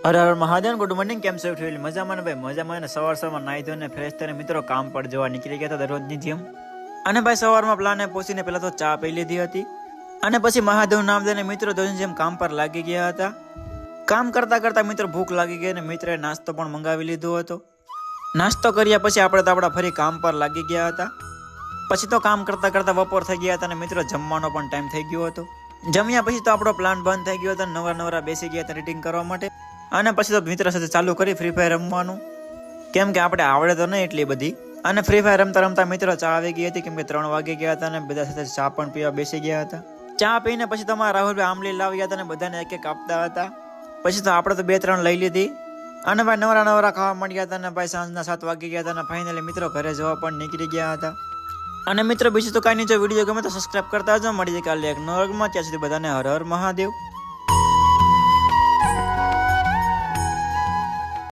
Har Har Mahadev, good morning. કેમ છો? મજામાં ને ભાઈ? મજામાં ને. સવારમાં નાહી ધોઈને ફ્રેશ થઈને મિત્રો કામ પર જવા નીકળી ગયા હતા દરરોજની જેમ. અને ભાઈ સવારમાં પ્લાને પહોંચીને પહેલા તો ચા પી લીધી હતી અને પછી મહાદેવ નામ દઈને મિત્રો દરરોજની જેમ કામ પર લાગી ગયા હતા. કામ કરતા કરતા મિત્રો ભૂખ લાગી ગઈ અને મિત્રએ નાસ્તો પણ મંગાવી લીધો હતો. નાસ્તો કર્યા પછી આપણે તો આપણા ફરી કામ પર લાગી ગયા હતા. પછી તો કામ કરતા કરતા બપોર થઈ ગયા હતા અને મિત્રો જમવાનો પણ ટાઈમ થઈ ગયો હતો. જમ્યા પછી તો આપણો પ્લાન બંધ થઈ ગયો હતો. નવરા બેસી ગયા હતા રીડિંગ કરવા માટે. અને પછી તો મિત્ર સાથે ચાલુ કરી ફ્રી ફાયર રમવાનું, કેમ કે આપણે આવડે તો નહીં એટલી બધી. અને ફ્રી ફાયર રમતા રમતા મિત્રો ચા આવી ગઈ હતી, કેમ કે 3 વાગી ગયા હતા અને બધા સાથે ચા પણ પીવા બેસી ગયા હતા. ચા પીને પછી તમારા રાહુલભાઈ આંબલી લાવ્યા હતા અને બધાને એક એક આપતા હતા. પછી તો આપણે તો 2-3 લઈ લીધી અને ભાઈ નવરા ખાવા માંડ્યા હતા. અને ભાઈ સાંજના 7 વાગી ગયા હતા અને ફાઇનલી મિત્રો ઘરે જવા પણ નીકળી ગયા હતા. અને મિત્રો બીજું તો કાંઈ નહીં. જો વિડીયો ગમે તો સબસ્ક્રાઈબ કરતા જજો. મળી જાય કાલે એક નવા વ્લોગમાં. ત્યાં સુધી બધાને હર હર મહાદેવ.